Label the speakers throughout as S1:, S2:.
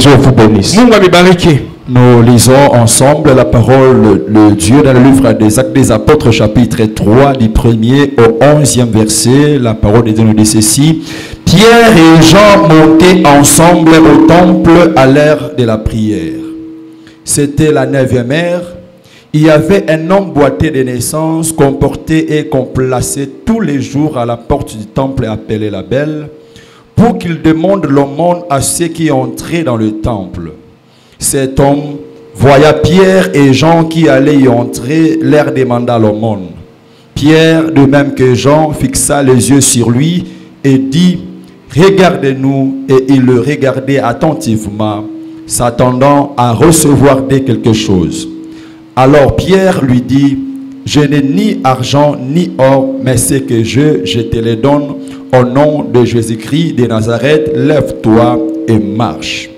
S1: Dieu vous bénisse. Nous lisons ensemble la parole de Dieu dans le livre des Actes des Apôtres, chapitre 3, du 1er au 11e verset. La parole de Dieu nous dit ceci. Pierre et Jean montaient ensemble au temple à l'heure de la prière. C'était la 9e heure. Il y avait un homme boiteux de naissance qu'on portait et qu'on plaçait tous les jours à la porte du temple appelé la Belle, pour qu'il demande l'aumône à ceux qui entraient dans le temple. Cet homme voya Pierre et Jean qui allaient y entrer, leur demanda l'aumône. Pierre, de même que Jean, fixa les yeux sur lui et dit « Regardez-nous » et il le regardait attentivement, s'attendant à recevoir d'eux quelque chose. Alors Pierre lui dit « Je n'ai ni argent ni or, mais ce que je te le donne. Au nom de Jésus-Christ de Nazareth, lève-toi et marche. »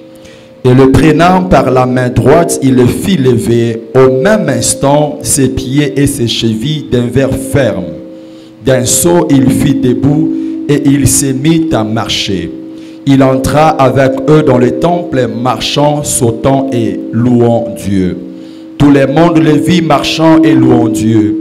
S1: Et le prenant par la main droite, il le fit lever. Au même instant, ses pieds et ses chevilles devinrent fermes. D'un saut, il fit debout et il se mit à marcher. Il entra avec eux dans le temple, marchant, sautant et louant Dieu. Tout le monde le vit marchant et louant Dieu.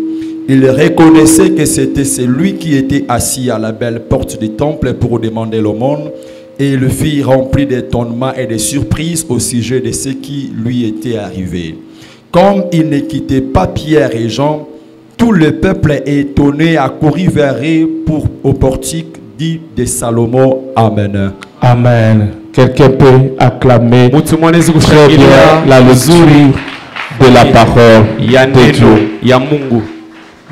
S1: Il reconnaissait que c'était celui qui était assis à la belle porte du temple pour demander l'aumône. Et le fit rempli d'étonnement et de surprise au sujet de ce qui lui était arrivé. Comme il ne quittait pas Pierre et Jean, tout le peuple étonné accourut vers eux au portique dit de Salomon. Amen.
S2: Amen. Quelqu'un peut acclamer très bien la lecture de la parole de Dieu.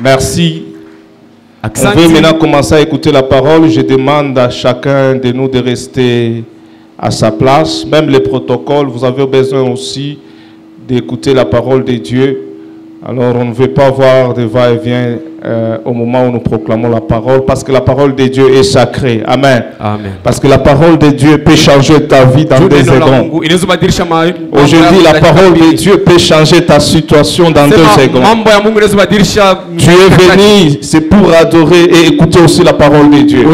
S3: Merci. On veut maintenant commencer à écouter la parole. Je demande à chacun de nous de rester à sa place. Même les protocoles, vous avez besoin aussi d'écouter la parole de Dieu. Alors on ne veut pas voir de va-et-vient au moment où nous proclamons la parole, parce que la parole de Dieu est sacrée. Amen. Amen. Parce que la parole de Dieu peut changer ta vie dans des secondes. Aujourd'hui, la parole de Dieu peut changer ta situation dans 2 secondes. Tu es venu, c'est pour adorer et écouter aussi la parole de Dieu.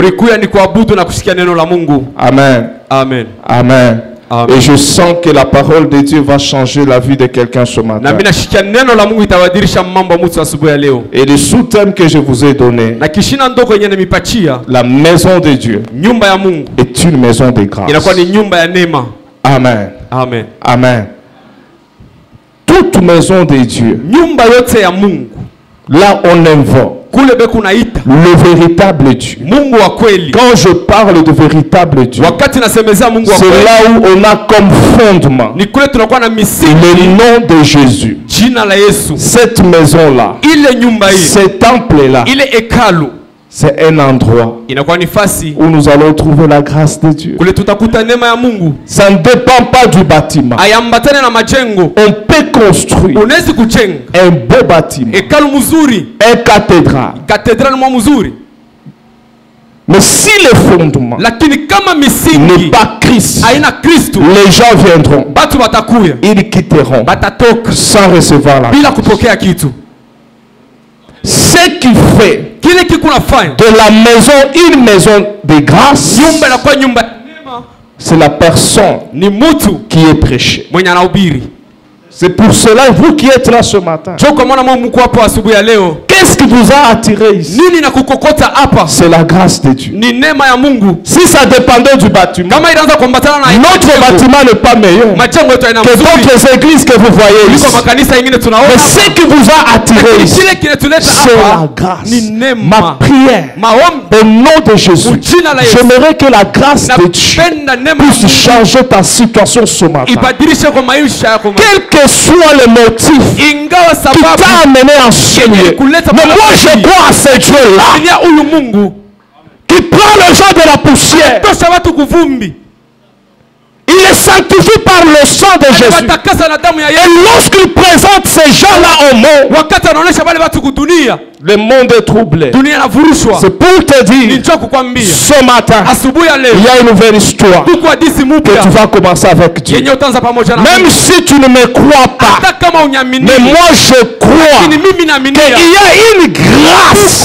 S3: Amen. Amen. Amen. Amen. Et je sens que la parole de Dieu va changer la vie de quelqu'un ce matin. Et le sous-thème que je vous ai donné, la maison de Dieu est une maison de grâce. Amen. Amen. Amen. Toute maison de Dieu, là on invoque le véritable Dieu. Quand je parle de véritable Dieu, c'est là où on a comme fondement le nom de Jésus. Cette maison-là, ce temple-là, c'est un endroit où nous allons trouver la grâce de Dieu. Ça ne dépend pas du bâtiment. On peut construire un beau bâtiment, une cathédrale. Mais si le fondement n'est pas Christ, les gens viendront, ils quitteront sans recevoir la grâce. Ce qui fait de la maison une maison de grâce, c'est la personne qui est prêchée. C'est pour cela, vous qui êtes là ce matin, qu'est-ce qui vous a attiré ici? C'est la grâce de Dieu. Si ça dépendait du bâtiment, notre bâtiment n'est pas meilleur que d'autres églises que vous voyez ici. Mais ce qui vous a attiré ici, c'est la grâce. Ma prière, au nom de Jésus, j'aimerais que la grâce de Dieu puisse changer ta situation ce matin. Quel que soit le motif qui t'a amené en ce lieu, mais moi je crois à ce Dieu-là qui prend le genre de la poussière. Il les sanctifie par le sang de Jésus. Et lorsqu'il présente ces gens-là au monde, le monde est troublé. C'est pour te dire, ce matin, il y a une nouvelle histoire que tu vas commencer avec Dieu. Même si tu ne me crois pas, mais moi je crois qu'il y a une grâce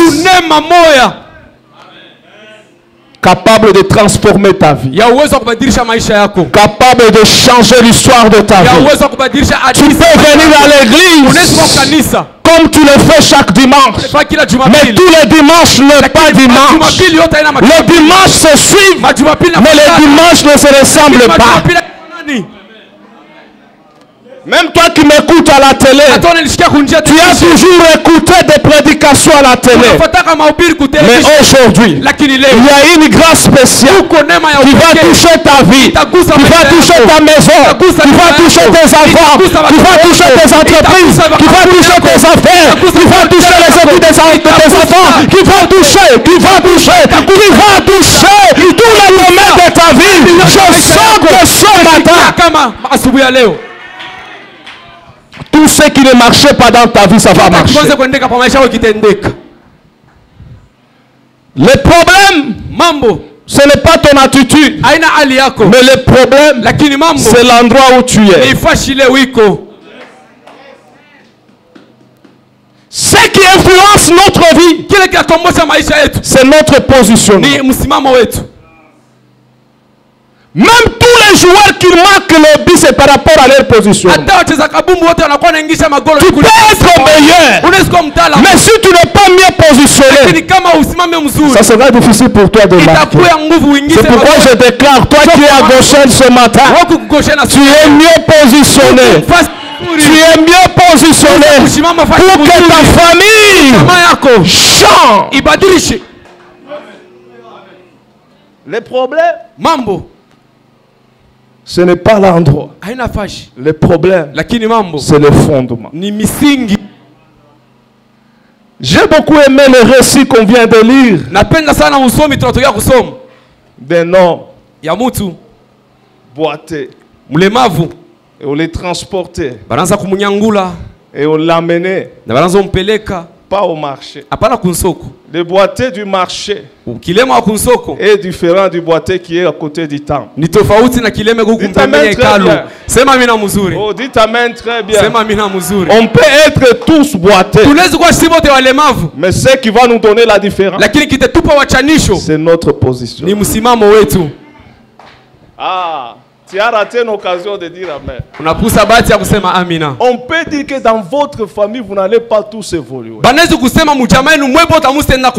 S3: Capable de transformer ta vie. Capable de changer l'histoire de ta vie. Tu peux venir à l'église comme tu le fais chaque dimanche. Mais tous les dimanches n'est pas dimanche. Les dimanches se suivent, mais les dimanches ne se ressemblent pas. Même toi qui m'écoutes à la télé, tu as toujours écouté des prédications à la télé. Mais aujourd'hui, il y a une grâce spéciale qui va toucher ta vie, qui va toucher ta maison, qui va toucher tes enfants, qui va toucher tes entreprises, qui va toucher tes affaires, qui va toucher les études des enfants, qui va toucher tous les domaines de ta vie. Je sens que ce matin, tout ce qui ne marchait pas dans ta vie, ça va marcher. Le problème, ce n'est pas ton attitude, mais le problème, c'est l'endroit où tu es. Ce qui influence notre vie, c'est notre positionnement. Même tous les joueurs qui marquent le but, c'est par rapport à leur position. Tu peux être meilleur, mais si tu n'es pas mieux positionné, ça sera difficile pour toi de marquer. C'est pourquoi je déclare, toi qui es à Goshen ce matin, tu es mieux positionné. Tu es mieux positionné pour que ta famille change. Les problèmes, ce n'est pas l'endroit. Le problème, c'est le fondement. J'ai beaucoup aimé le récit qu'on vient de lire d'un homme boité. Et on les transportait. Et on l'amenait. Pas au marché. Le boité du marché est différent du boité qui est à côté du temple. Dites amen très bien. On peut être tous boités. Mais ce qui va nous donner la différence, c'est notre position. Ah, tu as raté une occasion de dire amen. On peut dire que dans votre famille, vous n'allez pas tous évoluer.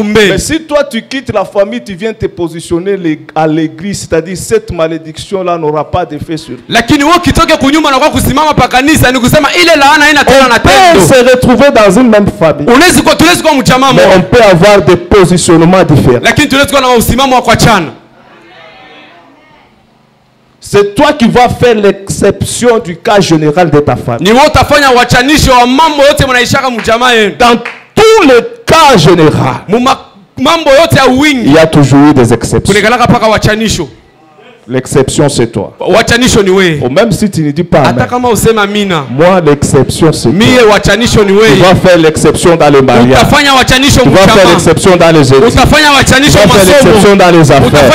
S3: Mais si toi tu quittes la famille, tu viens te positionner à l'église, c'est-à-dire cette malédiction-là n'aura pas d'effet sur toi. On peut se retrouver dans une même famille, mais on peut avoir des positionnements différents. C'est toi qui vas faire l'exception du cas général de ta famille. Dans tous les cas généraux, il y a toujours eu des exceptions. L'exception c'est toi. Ou même si tu ne dis pas amen, moi l'exception c'est toi. Tu vas faire l'exception dans le mariage. Tu vas faire l'exception dans les études. Tu vas faire l'exception dans les affaires. Tu vas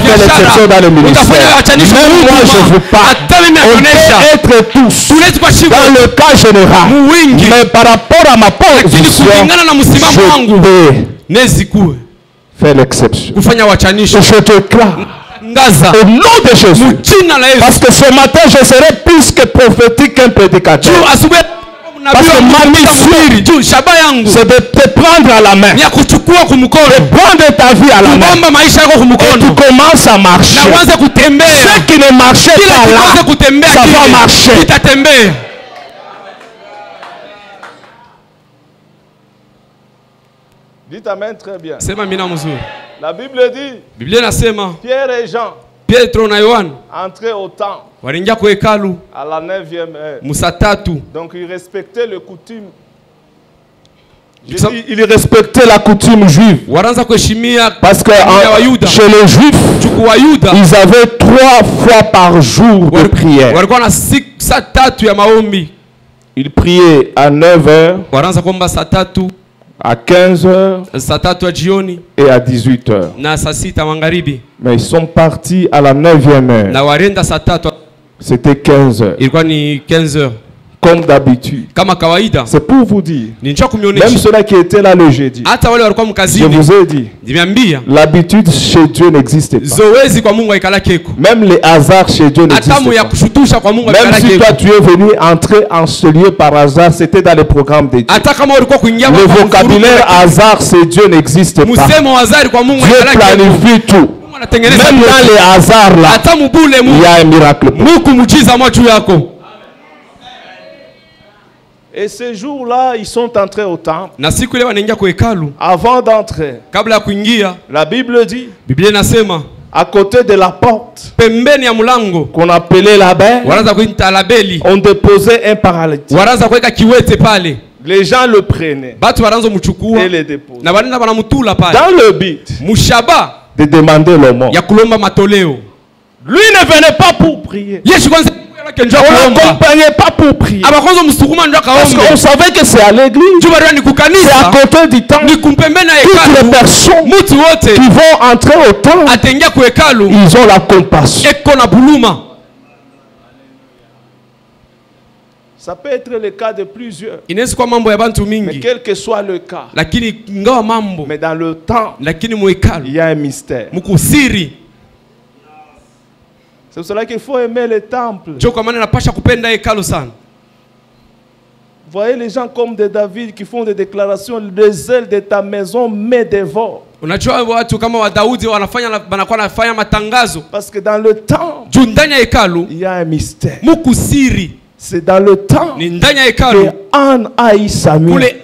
S3: faire l'exception dans le ministère. Même moi je vous parle. On peut être tous dans le cas général. Mais par rapport à ma position, je peux faire l'exception. Je te déclare au nom de Jésus. Parce que ce matin, je serai plus que prophétique qu'un prédicateur. Parce que ma mission, c'est de te prendre à la main. De prendre ta vie à la main. Et tu commences à marcher. Ce qui ne marchait pas là, ça va marcher. Dites amen très bien. La Bible dit, Pierre et Jean entraient au temple à la 9e heure. Donc ils respectaient le coutume. Ils respectaient la coutume juive. Parce que chez les Juifs, ils avaient 3 fois par jour de prière. Ils priaient à 9 heures, à 15 heures et à 18 heures. Mais ils sont partis à la 9e heure. C'était 15 heures. Comme d'habitude. C'est pour vous dire. Même ceux-là qui étaient là le jeudi. Je vous ai dit. L'habitude chez Dieu n'existe pas. Même les hasards chez Dieu n'existent pas. Même si toi tu es venu entrer en ce lieu par hasard, c'était dans le programme de Dieu. Le vocabulaire hasard chez Dieu n'existe pas. Dieu planifie tout. Même dans les hasards là, il y a un miracle. Et ces jours-là, ils sont entrés au temple. Avant d'entrer, la Bible dit, à côté de la porte qu'on appelait la belle, on déposait un paralytique. Les gens le prenaient et le déposaient. Dans le but de demander le mort. Lui ne venait pas pour prier. On l'accompagnait pas pour prier. Parce qu'on savait que c'est à l'église. C'est à côté du temple. Toutes les personnes qui vont entrer au temple, ils ont la compassion. Ça peut être le cas de plusieurs. Mais quel que soit le cas, mais dans le temps, il y a un mystère. C'est pour cela qu'il faut aimer le temple. Vous voyez les gens comme de David qui font des déclarations, les ailes de ta maison me dévorent. Parce que dans le temple, il y a un mystère. C'est dans le temps que Anne a eu Samuel.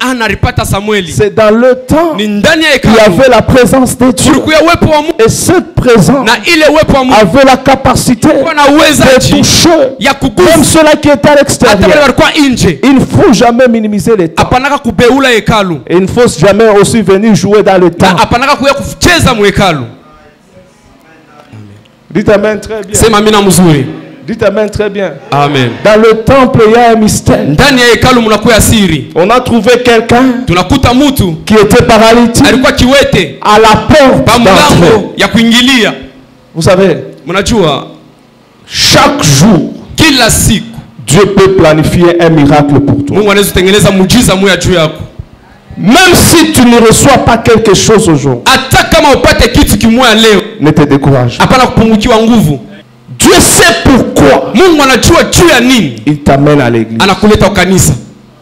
S3: C'est dans le temps qu'il y avait la présence de Dieu. Et cette présence avait la capacité de toucher même ceux-là qui étaient à l'extérieur. Il ne faut jamais minimiser les temps. Et il ne faut jamais aussi venir jouer dans le temps. Dites Amen très bien. Dites Amen très bien.
S1: Amen.
S3: Dans le temple, il y a un mystère. On a trouvé quelqu'un qui était paralytique à la porte d'entrée. Vous savez, chaque jour, Dieu peut planifier un miracle pour toi. Même si tu ne reçois pas quelque chose aujourd'hui, ne te décourage pas. Dieu sait pourquoi il t'amène à l'église.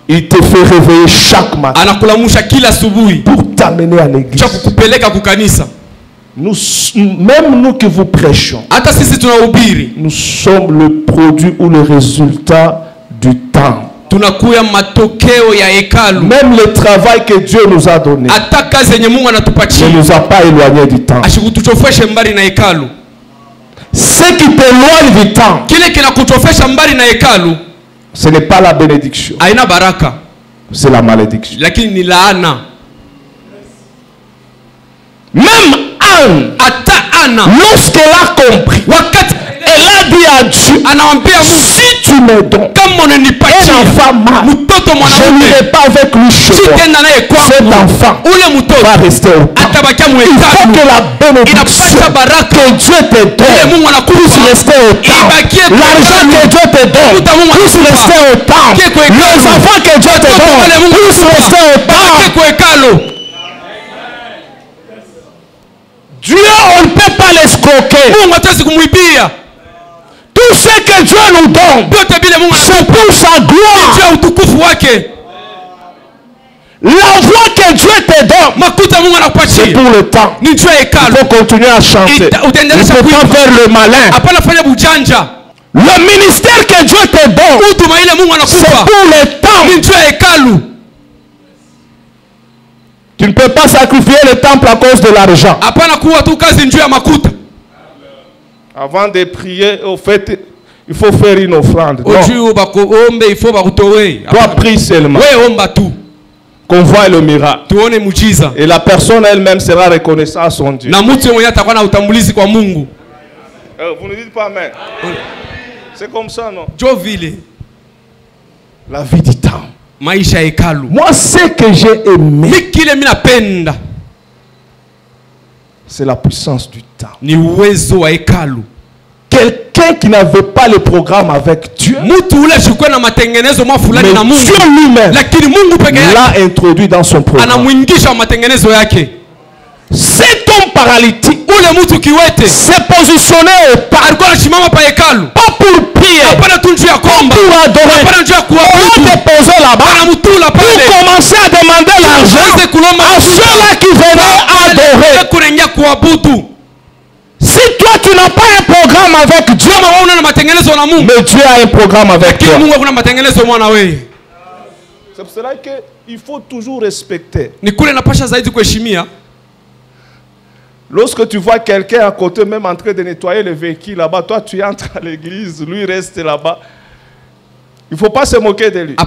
S3: Il te fait réveiller chaque matin pour t'amener à l'église. Même nous qui vous prêchons, nous sommes le produit ou le résultat du temps. Même le travail que Dieu nous a donné ne nous a pas éloigné du temps. Ce qui t'éloigne du temps, ce n'est pas la bénédiction, c'est la malédiction. Même Anne, lorsqu'elle a compris, elle a dit à Dieu, si tu me donnes un enfant mâle, je n'irai pas avec lui chez toi. Cet enfant va rester au camp. Il faut que la bénédiction que Dieu te donne puisse rester au camp. L'argent que Dieu te donne puisse rester au camp. Les enfants que Dieu te donne puissent rester au camp. Dieu, on ne peut pas l'escroquer. Tout ce que Dieu nous donne, c'est pour sa gloire. L'envoi que Dieu te donne, c'est pour le temps. Il faut continuer à chanter. Il ne faut pas faire le malin. Le ministère que Dieu te donne, c'est pour le temps. Tu ne peux pas sacrifier le temple à cause de l'argent. Avant de prier, au fait, il faut faire une offrande. Toi, prie seulement. Qu'on voit le miracle. Et la personne elle-même sera reconnaissante à son Dieu. Vous ne dites pas amen. C'est comme ça, non? La vie du temps. Moi, ce que j'ai aimé, c'est la puissance du temps. Quelqu'un quelqu'un qui n'avait pas le programme avec Dieu, mais Dieu lui-même l'a introduit dans son programme. Cet homme paralytique s'est positionné au pas pour prier, pour adorer, pour déposer là-bas, pour commencer à demander l'argent à ceux-là qui venaient adorer. Si toi tu n'as pas un programme avec Dieu, mais Dieu a un programme avec toi. C'est pour cela qu'il faut toujours respecter. Lorsque tu vois quelqu'un à côté même en train de nettoyer le véhicule là-bas, toi tu entres à l'église, lui reste là-bas. Il ne faut pas se moquer de lui.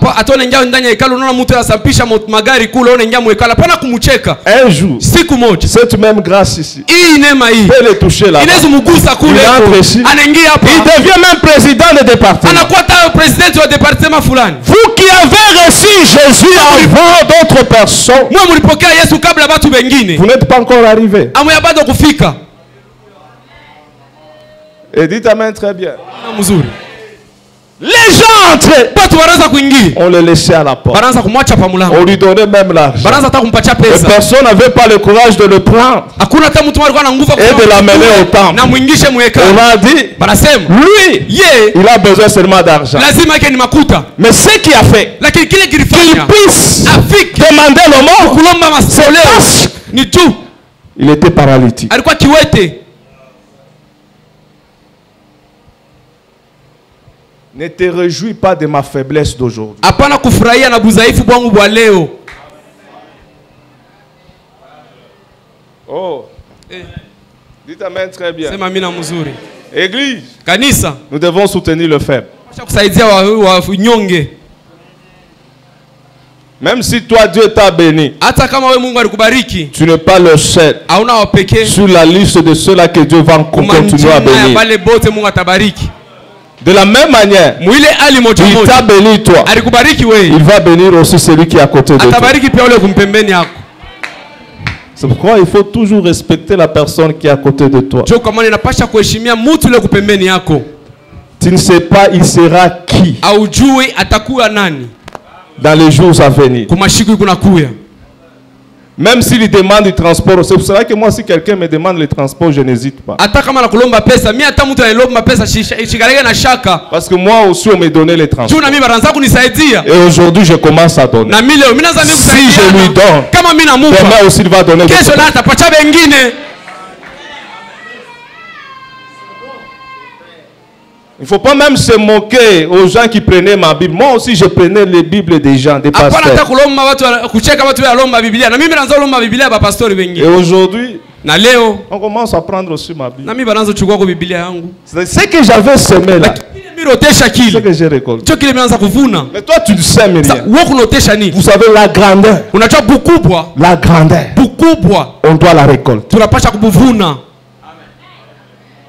S3: Un jour, cette même grâce ici, il peut le toucher là-bas. Il entre ici. Il devient même président de département. Vous qui avez reçu Jésus avant d'autres personnes, vous n'êtes pas encore arrivé. Et dites amen très bien. Les gens entraient. On le laissait à la porte. On lui donnait même l'argent. Et personne n'avait pas le courage de le prendre et de l'amener au temple. On a dit, lui, il a besoin seulement d'argent. Mais ce qu'il a fait, qu'il puisse demander le mort, c'est parce qu'il était paralytique. Ne te réjouis pas de ma faiblesse d'aujourd'hui. Oh. Dites amen très bien. Église, nous devons soutenir le faible. Même si toi Dieu t'a béni, tu n'es pas le seul sur la liste de ceux-là que Dieu va continuer à bénir. De la même manière, il t'a béni toi, il va bénir aussi celui qui est à côté de toi. C'est pourquoi il faut toujours respecter la personne qui est à côté de toi. Tu ne sais pas il sera qui dans les jours à venir. Même s'il demande du transport, c'est pour cela que moi, si quelqu'un me demande le transport, je n'hésite pas. Parce que moi aussi, on me donnait le transport. Et aujourd'hui, je commence à donner. Si je lui donne, demain aussi, il va donner le transport. Il ne faut pas même se moquer aux gens qui prenaient ma Bible. Moi aussi, je prenais les Bibles des gens, des pasteurs. Et aujourd'hui, on commence à prendre aussi ma Bible. C'est ce que j'avais semé là. C'est ce que j'ai récolté. Mais toi, tu ne sèmes rien. Vous savez la grandeur. La grandeur. On doit la récolter.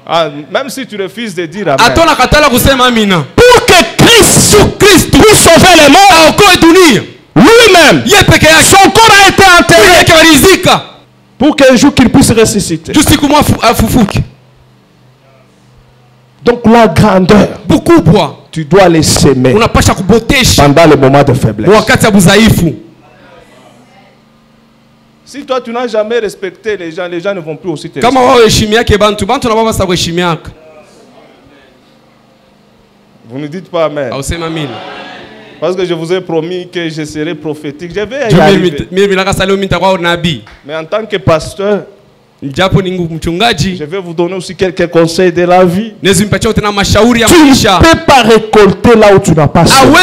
S3: Ah, même si tu refuses de dire amen. Pour que Christ puisse sauver les morts, lui-même, son corps a été enterré pour qu'un jour qu'il puisse ressusciter. Donc la grandeur, tu dois les semer pendant le moment de faiblesse. Si toi tu n'as jamais respecté les gens ne vont plus aussi te respecter. Vous ne dites pas amen. Parce que je vous ai promis que je serai prophétique. Je vais y arriver. Mais en tant que pasteur, je vais vous donner aussi quelques conseils de la vie. Tu ne peux pas récolter là où tu n'as pas semé.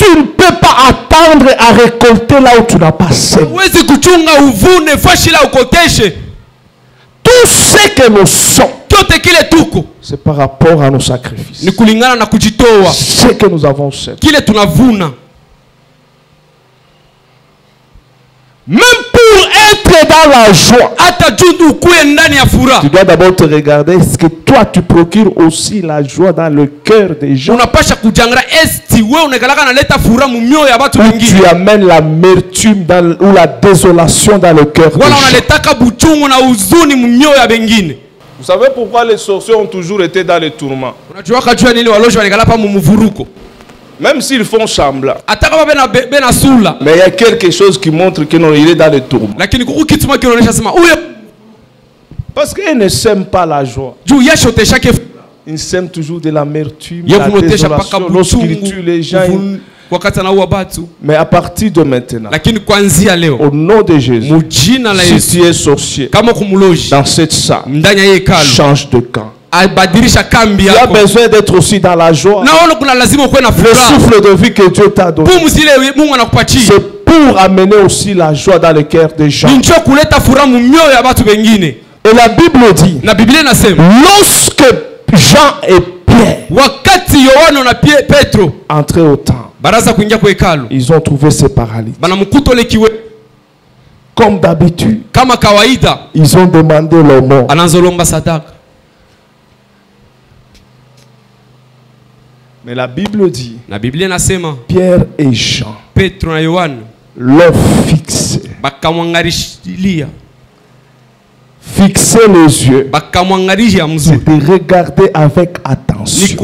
S3: Tu ne peux pas attendre à récolter là où tu n'as pas semé. Tout ce que nous sommes, c'est par rapport à nos sacrifices. Ce que nous avons semé. Même pour être dans la joie, tu dois d'abord te regarder. Est-ce que toi tu procures aussi la joie dans le cœur des gens? Tu amènes l'amertume ou la désolation dans le cœur des gens. Vous savez pourquoi les sorciers ont toujours été dans les tourments? Même s'ils font semblant. Mais il y a quelque chose qui montre qu'il est dans les tourments. Parce qu'ils ne sèment pas la joie. Ils sèment toujours de l'amertume, la désolation lorsqu'ils tuent les gens. Mais à partir de maintenant, au nom de Jésus, si tu es sorcier dans cette salle, change de camp. Tu as besoin d'être aussi dans la joie. Le souffle de vie que Dieu t'a donné, c'est pour amener aussi la joie dans le cœur des gens. Et la Bible dit, lorsque Jean et Pierre entraient au temple, ils ont trouvé ces paralytiques. Comme d'habitude, ils ont demandé leur mort. Mais la Bible dit, Pierre et Jean l'ont fixé. Fixer les yeux, c'est de regarder avec attention.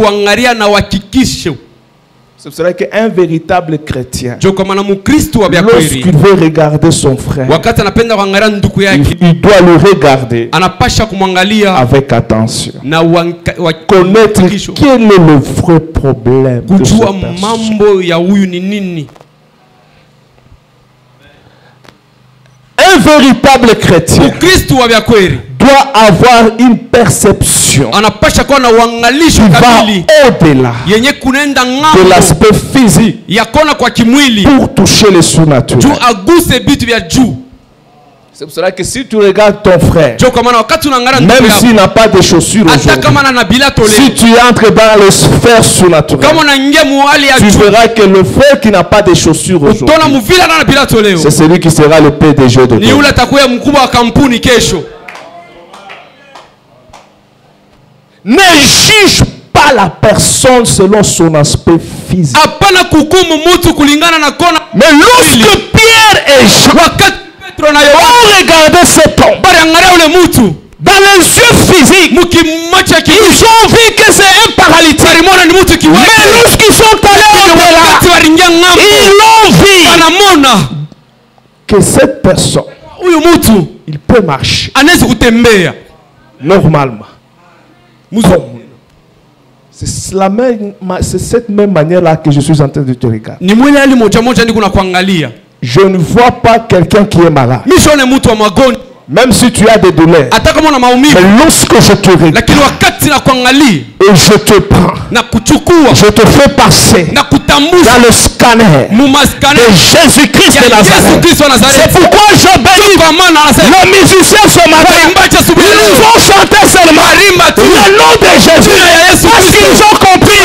S3: C'est vrai qu'un véritable chrétien, lorsqu'il veut regarder son frère, il doit le regarder avec attention. Connaître quel est le vrai problème de cette personne. Un véritable chrétien doit avoir une perception qui va au-delà de l'aspect physique pour toucher les surnaturels. C'est pour cela que si tu regardes ton frère, même s'il n'a pas de chaussures aujourd'hui, si tu entres dans les sphères surnaturelles, tu verras que le frère qui n'a pas de chaussures aujourd'hui, c'est celui qui sera le PDG de toi. Ne juge pas la personne selon son aspect physique. Mais lorsque Pierre et Jean ont regardé cet homme dans les yeux physiques, ils ont vu que c'est un paralytique. Mais lorsqu'ils sont allés au-delà, ils l'ont vu que cette personne, il peut marcher normalement. C'est cette même manière-là que je suis en train de te regarder. Je ne vois pas quelqu'un qui est malade. Même si tu as des douleurs. Mais lorsque je te regarde et je te prends, je te fais passer dans le scanner de Jésus-Christ de Nazareth. C'est pourquoi je bénis les musiciens ce matin. Ils nous ont chanté seulement le nom de Jésus. Parce qu'ils ont compris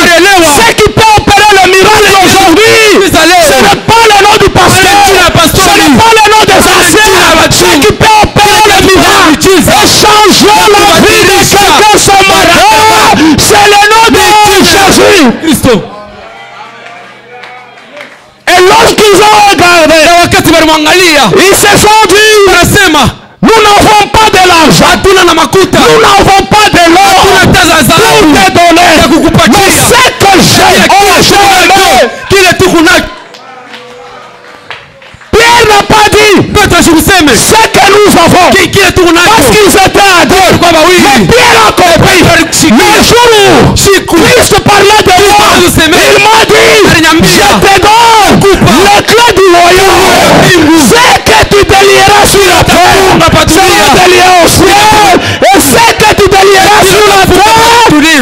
S3: ce qui peut opérer le miracle aujourd'hui. Ce n'est pas le nom du pasteur. Ce n'est pas le nom des anciens. Ce qui peut opérer le miracle et changer la vie de quelqu'un ce matin, c'est le nom de Jésus. Et lorsqu'ils ont regardé, ils se sont dit, nous n'avons pas de l'argent, nous n'avons pas de l'or pour te donner, mais ce que j'ai, Pierre n'a pas dit ce que nous avons parce qu'ils étaient à deux. Mais Pierre a compris. Le jour où Christ parlait de moi, il m'a dit, je te donne le clé du royaume. Ce que tu délieras sur la terre sera délié au ciel, et ce que tu délieras sur la terre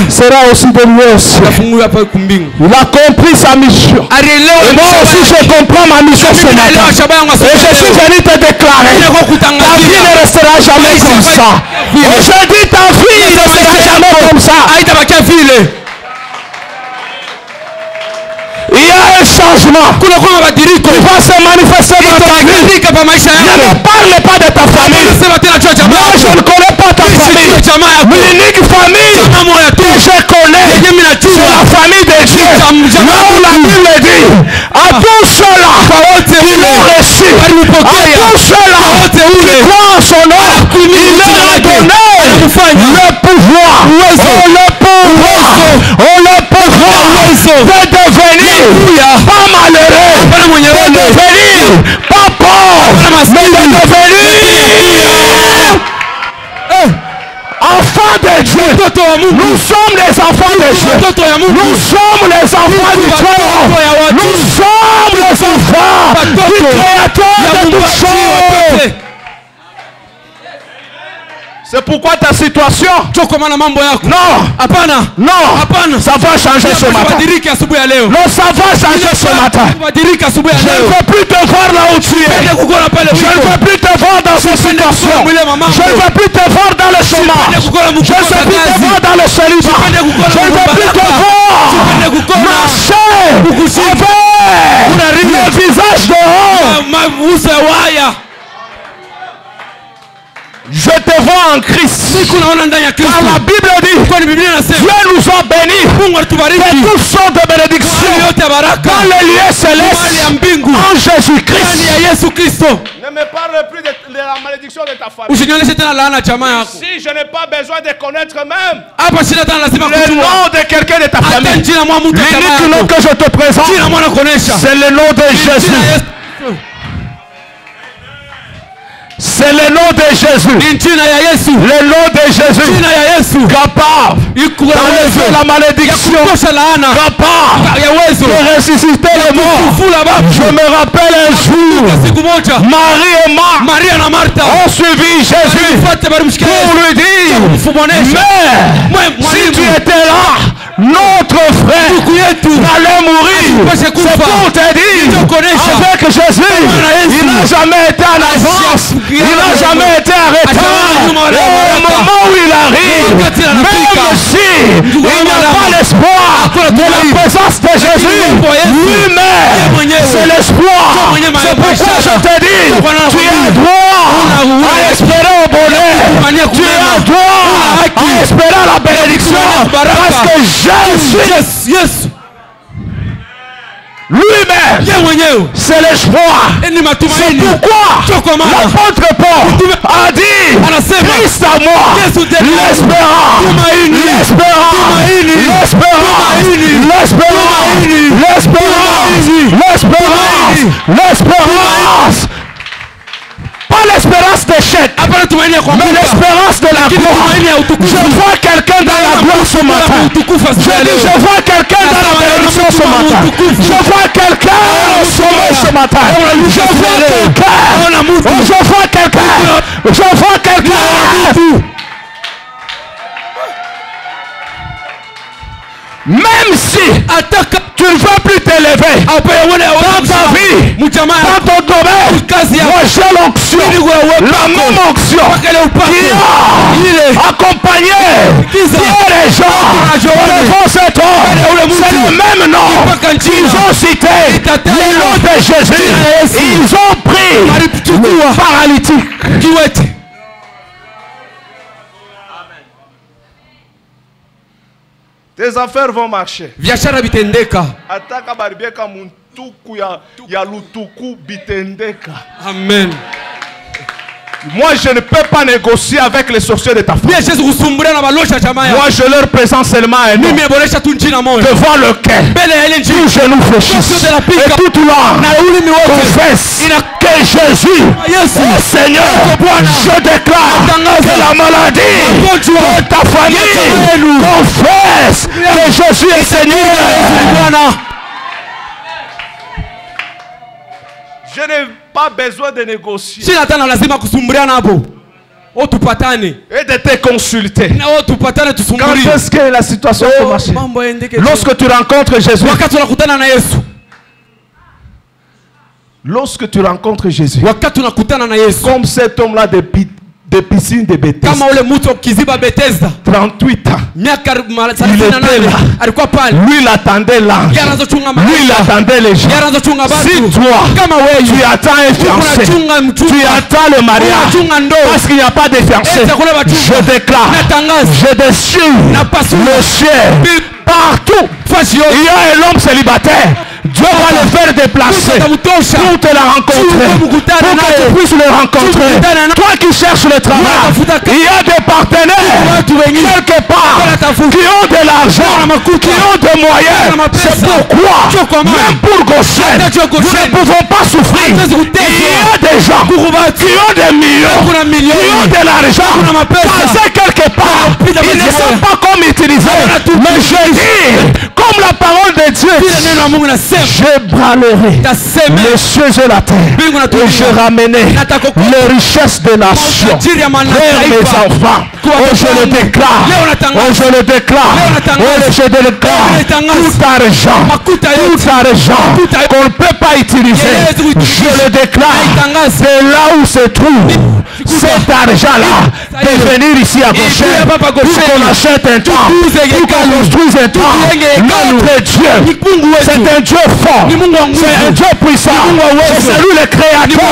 S3: sera aussi délié au ciel. Il a compris sa mission. Et moi aussi je comprends ma mission ce matin. Et je suis venu te déclarer, ta vie ne restera jamais comme ça. Et je dis, ta vie ne restera jamais comme ça. Il y a un changement qui va se manifester dans ta vie. Ne me parle pas de ta famille. Moi, je ne connais pas ta famille. L'unique famille que je connais, c'est la famille de Dieu. Là où la Bible dit, à tous ceux-là qui l'ont reçu, à tous ceux-là qui croient en son nom, il leur a donné le pouvoir, le pouvoir de devenir pas malheureux, de devenir pas pauvre, mais de devenir enfants de Dieu. Nous sommes les enfants de Dieu. Nous sommes les enfants du Créateur. Nous sommes les enfants du Créateur de toutes choses. C'est pourquoi ta situation, non, ça va changer ce matin. Non, ça va changer ce matin. Je ne veux plus te voir là où tu es. Je ne veux plus te voir dans cette situation. Je ne veux plus te voir dans le chômage. Je ne veux plus te voir dans le célibat. Je ne veux plus te voir marcher avec le visage dehors. Je te vois en Christ. Car la Bible dit, Dieu nous a bénis de toutes sortes de bénédictions dans les lieux célestes en Jésus-Christ. Ne me parle plus de la malédiction de ta famille. Si je n'ai pas besoin de connaître même le nom de quelqu'un de ta famille, l'unique nom que je te présente, c'est le nom de Jésus. C'est le nom de Jésus. Le nom de Jésus. Capable d'enlever la malédiction. Capable de ressusciter les morts. Je me rappelle un jour, Marie et Marthe ont suivi Jésus pour lui dire, mais si tu étais là, notre frère allait mourir. C'est pour te dire, avec Jésus, il n'a jamais été en avance. Il n'a jamais été arrêté. Au moment où il arrive, même si il n'y a pas l'espoir de la présence de Jésus, lui-même, c'est l'espoir. C'est pourquoi je te dis, tu as droit à espérer au bonheur. Tu as droit à espérer la bénédiction. Parce que Jésus, lui-même, c'est l'espoir. C'est pourquoi l'apôtre Paul a dit, Christ à moi, l'espérance, pas l'espérance d'échec, mais l'espérance de la gloire. Je vois quelqu'un dans la gloire ce matin. Je vois quelqu'un dans la bénédiction ce matin. Je vois quelqu'un au sommet ce matin. Je vois quelqu'un. Même si tu ne vas plus t'élever dans ta vie, dans ton domaine, moi j'ai l'onction, la même onction qui a accompagné les gens devant cet homme. C'est le même nom qu'ils ont cité, le nom de Jésus. Ils ont pris le paralytique. Tes affaires vont marcher. Amen. Moi, je ne peux pas négocier avec les sorciers de ta famille. Moi, je leur présente seulement un nom devant lequel tout genou fléchisse et toute langue confesse que Jésus est Seigneur. Je déclare que la maladie de ta famille confesse que Jésus est Seigneur. Je n'ai pas besoin de négocier. Et de te consulter. Quand est-ce que la situation commence? Lorsque tu rencontres Jésus. Lorsque tu rencontres Jésus. Comme cet homme-là des piscines de Bethesda. 38 ans. Il était là. Lui, il attendait l'ange. Lui, il attendait les gens. Si toi, tu attends un fiancé, tu attends le mariage, parce qu'il n'y a pas de fiancé, je déclare, je déchire le ciel partout. Il y a un homme célibataire. Dieu va le faire déplacer pour te la rencontrer, pour que tu puisses le rencontrer. Toi qui cherches le travail, il y a des partenaires quelque part qui ont de l'argent, qui ont des moyens. C'est pourquoi, même pour Goshen, nous ne pouvons pas souffrir. Il y a des gens qui ont des millions, qui ont de l'argent, passés quelque part. Ils ne savent pas comment utiliser. Mais je dis, comme la parole de Dieu, je brûlerai les cieux et la terre et je ramènerai les richesses des nations vers mes enfants. Oh, je le déclare. Oh, je le déclare. Oh, je le déclare. Tout argent qu'on ne peut pas utiliser, je le déclare. C'est là où se trouve cet argent-là de venir ici à Goshen pour qu'on achète un temple, pour qu'on construise un temple. Notre Dieu, c'est un Dieu fort, c'est un Dieu puissant, c'est lui le créateur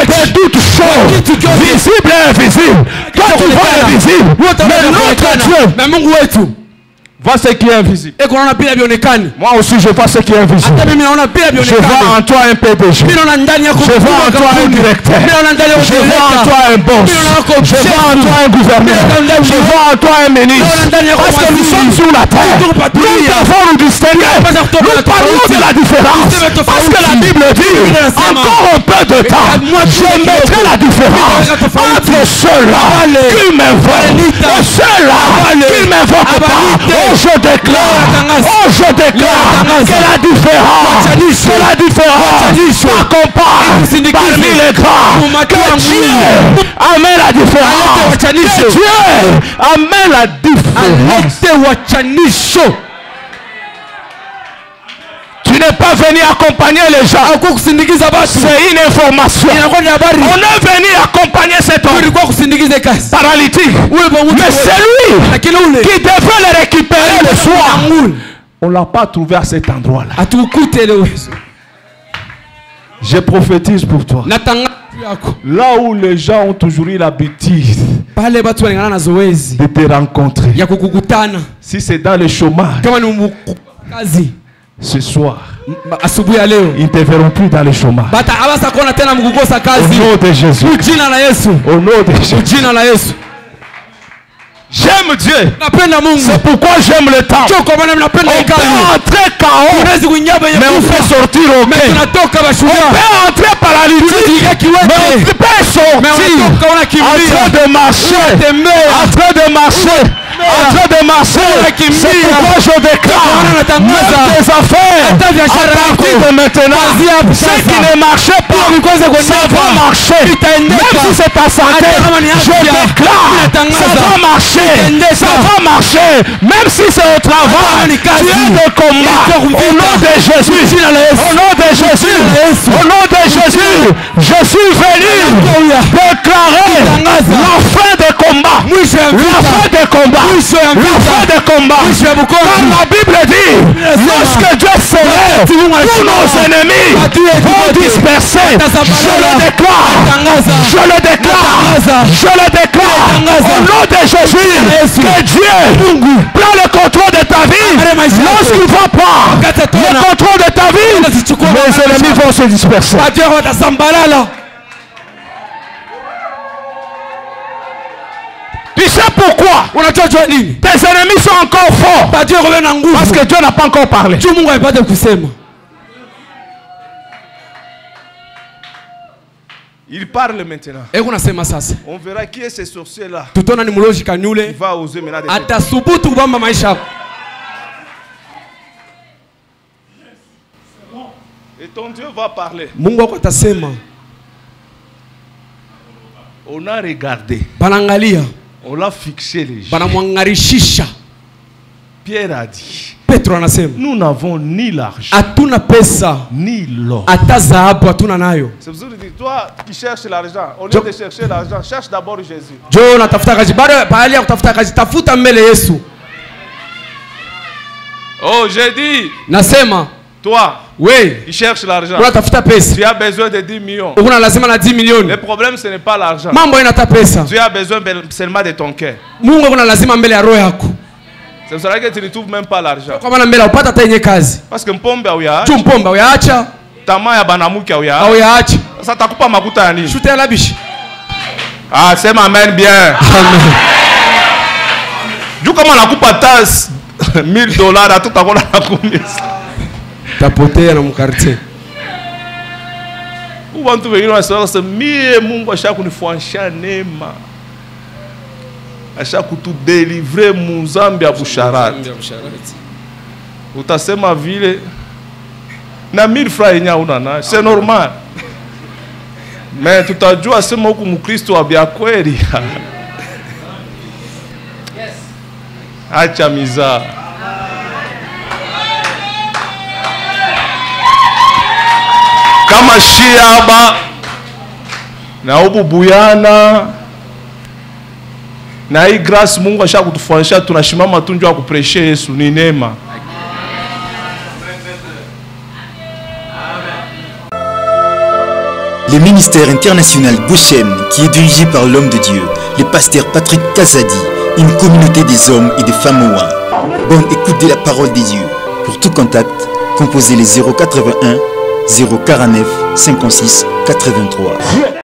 S3: de toutes choses, visibles et invisibles. Toi tu vois l'invisible, mais notre Dieu, vois ce qui est invisible. Moi aussi je vois ce qui est invisible. Je vois en toi un PDG. Je vois en toi un directeur. Je vois en toi un boss. Je vois en toi un gouverneur. Je vois en toi un ministre. Parce que nous sommes sur la terre. Nous devons nous distinguer. Nous parlons de la différence. Parce que la Bible dit, encore un peu de temps, je mettrai la différence entre ceux-là qui m'invoquent et ceux-là qui ne m'invoquent pas. Je déclare que la différence m'accompagne parmi les grands. Que Dieu amène la différence. Que Dieu amène la différence. Tu n'es pas venu accompagner les gens. C'est une information. On est venu accompagner cet homme paralytique. Mais c'est lui qui devait le récupérer le soir. On ne l'a pas trouvé à cet endroit-là. Je prophétise pour toi. Là où les gens ont toujours eu l'habitude de te rencontrer. Si c'est dans le chômage, ce soir, ils ne te verront plus dans le chômage. Au nom de Jésus. Au nom de Jésus. J'aime Dieu. C'est pourquoi j'aime le temps. On peut entrer KO, mais on fait sortir au main. On peut entrer paralytique, mais on peut sortir en train de marcher. En train de marcher. C'est pourquoi je déclare même tes affaires à partir de maintenant. Ce qui ne marchait pas, ça va marcher. Même si c'est ta santé, je déclare ça va marcher. Ça va marcher. Même si c'est au travail, tu es de combat. Au nom de Jésus. Au nom de Jésus. Au nom de Jésus. Je suis venu déclarer la fin des combats. La fin des combats. La fin des combats. Quand la Bible dit, lorsque Dieu s'élève, tous nos ennemis vont disperser. Je le déclare. Je le déclare. Je le déclare. Au nom de Jésus, que Dieu prend le contrôle de ta vie. Lorsqu'il va prendre le contrôle de ta vie, les ennemis vont se disperser. Tu sais pourquoi? Tes ennemis sont encore forts. Parce que Dieu n'a pas encore parlé. Il parle maintenant. On verra qui est ce sorcier-là. Il va oser maintenant. Et ton Dieu va parler. On a regardé. On l'a fixé les yeux. Pierre a dit, Petro anasema,
S2: nous n'avons ni l'argent,
S3: hatuna pesa,
S2: ni l'or.
S3: hata dhahabu hatuna nayo.
S2: C'est pour ça que toi qui cherches l'argent, au lieu de chercher l'argent, cherche d'abord Jésus.
S3: Jo natafuta kazi, bado pahali ya kutafuta kazi, tafuta mbele Yesu.
S2: Oh, j'ai dit,
S3: Nasema,
S2: toi,
S3: we,
S2: qui cherches l'argent,
S3: unatafuta pesa,
S2: tu as besoin de 10 millions.
S3: una lazima na 10 milioni.
S2: Le problème, ce n'est pas l'argent.
S3: Mambo inata pesa.
S2: Tu as besoin seulement de ton cœur.
S3: Mungu kuna lazima mbele ya roho yako.
S2: C'est pour ça que tu ne trouves même pas l'argent.
S3: Kwa maana mbele upata hata yenye kazi.
S2: Parce que mpombe uyaacha.
S3: Tu mpomba uyaacha.
S2: Tamaa ya banamuke uyaacha.
S3: Au yaacha.
S2: Sasa takupa makuta ya nini?
S3: Shute la bishi.
S2: Ah, sema amen bien.
S3: Amen.
S2: Juu kama nakupa tas $1000 hatutakona na kumisa.
S3: Tapotea na mkartie.
S2: Ubantu wengine wanasema mie Mungu ashakunifuanisha neema. Ashakutudélivrer mu zambi ya busharati. Utasema vile na 1000 francs yenye una nayo. C'est normal. Mais tutajua sema huku Mkristo wa bia kweli. Acha mizaa. Kama shiaba na ubu buyana na hii grâce Mungu ashakutufanyisha, tunashimama tu njoo akupreshe Yesu, ni neema.
S4: Le ministère international Goshen, qui est dirigé par l'homme de Dieu, le pasteur Patrick Kazadi, une communauté des hommes et des femmes ouins. Bonne écoute de la parole des dieux. Pour tout contact, composez les 081 049 56 83.